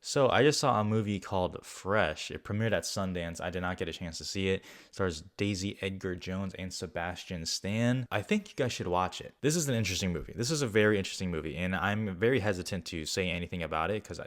So I just saw a movie called Fresh. It premiered at Sundance. I did not get a chance to see it. It stars Daisy Edgar Jones and Sebastian Stan. I think you guys should watch it. This is an interesting movie. This is a very interesting movie, and I'm very hesitant to say anything about it because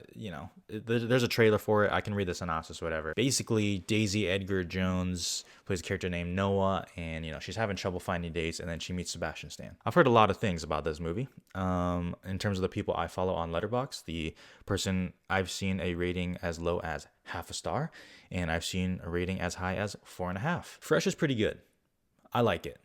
there's a trailer for it. I can read the synopsis, whatever. Basically, Daisy Edgar Jones plays a character named Noah, and she's having trouble finding dates, and then she meets Sebastian Stan. I've heard a lot of things about this movie. In terms of the people I follow on Letterboxd, the person I've seen a rating as low as half a star, and I've seen a rating as high as 4.5. Fresh is pretty good. I like it.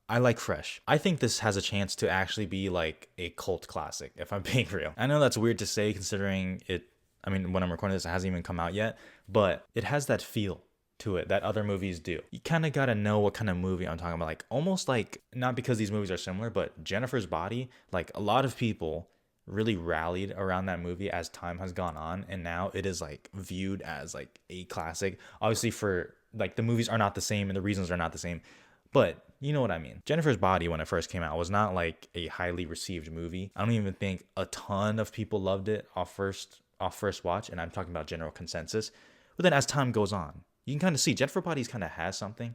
I like Fresh. I think this has a chance to actually be like a cult classic, if I'm being real. I know that's weird to say considering it, when I'm recording this, it hasn't even come out yet, but it has that feel to it that other movies do. You kind of got to know what kind of movie I'm talking about. Like, almost like, not because these movies are similar, but Jennifer's Body, like a lot of people really rallied around that movie as time has gone on, and now it is like viewed as like a classic. Obviously, for like, the movies are not the same and the reasons are not the same, but you know what I mean. Jennifer's Body, when it first came out, was not like a highly received movie. I don't even think a ton of people loved it off first watch, and I'm talking about general consensus. But then as time goes on, you can kind of see Jennifer Bodies kind of has something,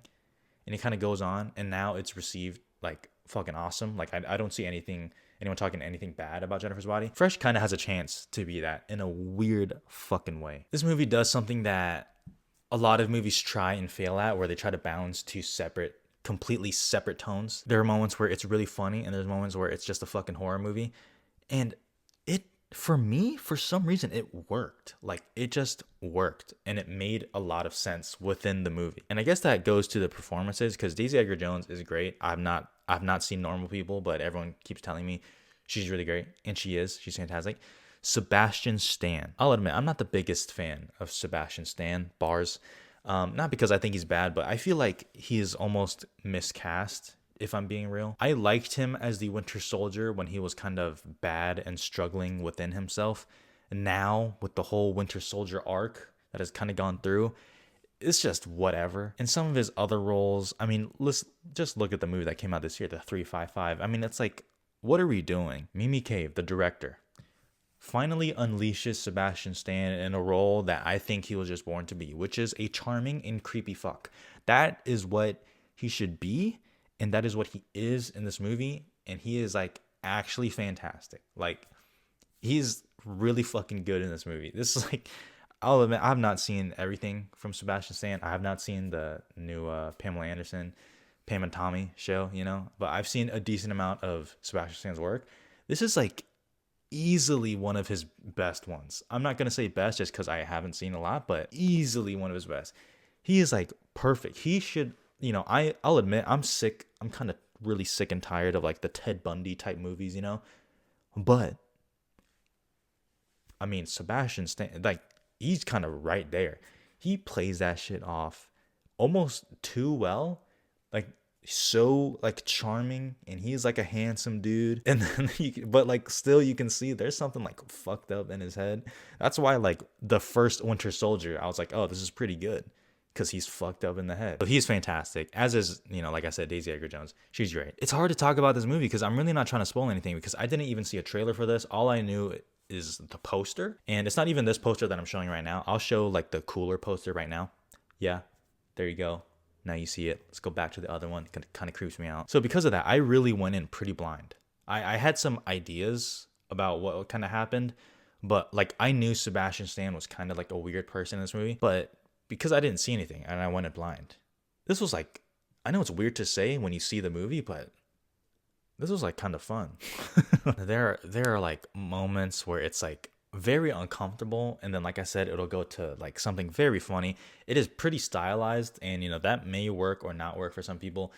and it kind of goes on, and now it's received like fucking awesome. Like, I don't see anyone talking anything bad about Jennifer's Body. Fresh kind of has a chance to be that in a weird fucking way. This movie does something that a lot of movies try and fail at, where they try to balance two completely separate tones. There are moments where it's really funny, and there's moments where it's just a fucking horror movie. And for me, for some reason, it worked. Like, it just worked, and it made a lot of sense within the movie. And I guess that goes to the performances, because Daisy Edgar Jones is great. I've not seen Normal People, but everyone keeps telling me she's really great, and she's fantastic. Sebastian Stan. I'll admit, I'm not the biggest fan of Sebastian Stan, bars. Not because I think he's bad, but I feel like he is almost miscast, if I'm being real. I liked him as the Winter Soldier when he was kind of bad and struggling within himself. And now, with the whole Winter Soldier arc that has kind of gone through, it's just whatever. And some of his other roles, let's just look at the movie that came out this year, the 355. It's like, what are we doing? Mimi Cave, the director, finally unleashes Sebastian Stan in a role that I think he was just born to be, which is a charming and creepy fuck. That is what he should be, and that is what he is in this movie, and he is like actually fantastic. Like, he's really fucking good in this movie. This is like, I'll admit, I have not seen everything from Sebastian Stan. I have not seen the new Pamela Anderson, Pam and Tommy show, but I've seen a decent amount of Sebastian Stan's work. This is like easily one of his best ones. I'm not going to say best just because I haven't seen a lot, but easily one of his best. He is like perfect. He should, I'll admit, I'm sick. I'm kind of really sick and tired of like the Ted Bundy type movies, but Sebastian Stan, like, he's kind of right there. He plays that shit off almost too well. Like, so like charming, and he's like a handsome dude, and then but like still you can see there's something like fucked up in his head. That's why like the first Winter Soldier, I was like, oh, this is pretty good, because he's fucked up in the head. But he's fantastic, as is, like I said, Daisy Edgar Jones. She's great. It's hard to talk about this movie because I'm really not trying to spoil anything, because I didn't even see a trailer for this. All I knew is the poster, and it's not even this poster that I'm showing right now. I'll show like the cooler poster right now. Yeah, there you go. Now you see it. Let's go back to the other one. It kind of creeps me out. So because of that, I really went in pretty blind. I had some ideas about what kind of happened, but like, I knew Sebastian Stan was kind of like a weird person in this movie, but because I didn't see anything and I went in blind, this was like, I know it's weird to say when you see the movie, but this was like kind of fun. There are like moments where it's like very uncomfortable, and then like I said, it'll go to like something very funny. It is pretty stylized, and that may work or not work for some people.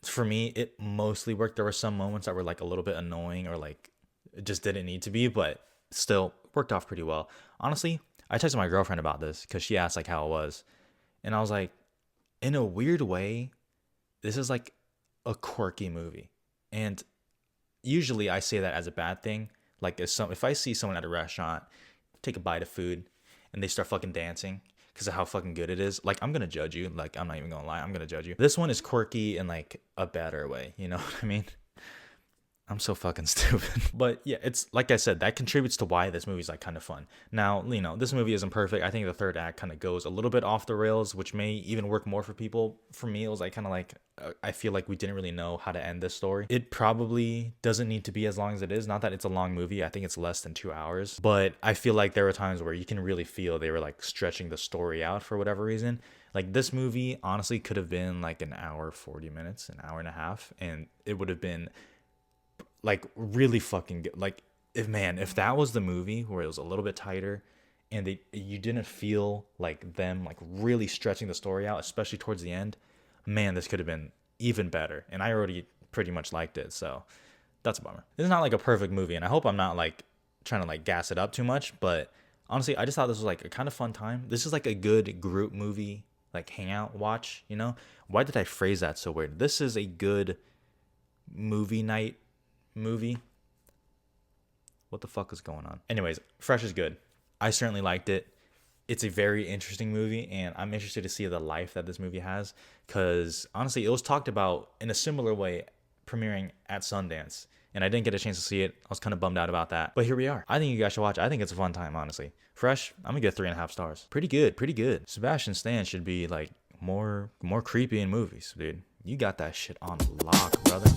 For me, it mostly worked. There were some moments that were like a little bit annoying, or like it just didn't need to be, but still worked off pretty well. Honestly, I texted my girlfriend about this because she asked like how it was, and I was like, in a weird way, this is like a quirky movie. And usually I say that as a bad thing. Like, if I see someone at a restaurant take a bite of food and they start fucking dancing because of how fucking good it is, like, I'm gonna judge you. Like, I'm not even gonna lie, I'm gonna judge you. This one is quirky in like a better way, you know what I mean? I'm so fucking stupid. But yeah, it's like I said, that contributes to why this movie's like kind of fun. Now, this movie isn't perfect. I think the third act kind of goes a little bit off the rails, which may even work more for people. For me, it was like kind of like I feel like we didn't really know how to end this story. It probably doesn't need to be as long as it is. Not that it's a long movie. I think it's less than 2 hours. But I feel like there were times where you can really feel they were like stretching the story out for whatever reason. Like this movie honestly could have been like an hour, 40 minutes, an hour and a half, and it would have been like really fucking good. Like if that was the movie where it was a little bit tighter and you didn't feel like them like really stretching the story out, especially towards the end, man, this could have been even better. And I already pretty much liked it, so that's a bummer. This is not like a perfect movie, and I hope I'm not like trying to like gas it up too much, but honestly, I just thought this was like a kind of fun time. This is like a good group movie, like hangout watch, you know? Why did I phrase that so weird? This is a good movie night movie. What the fuck is going on? Anyways, Fresh is good. I certainly liked it. It's a very interesting movie, and I'm interested to see the life that this movie has, because honestly, it was talked about in a similar way premiering at Sundance, and I didn't get a chance to see it. I was kind of bummed out about that, but here we are. I think you guys should watch it. I think it's a fun time, honestly. Fresh, I'm gonna get 3.5 stars. Pretty good, pretty good. Sebastian Stan should be like more creepy in movies, dude. You got that shit on lock, brother.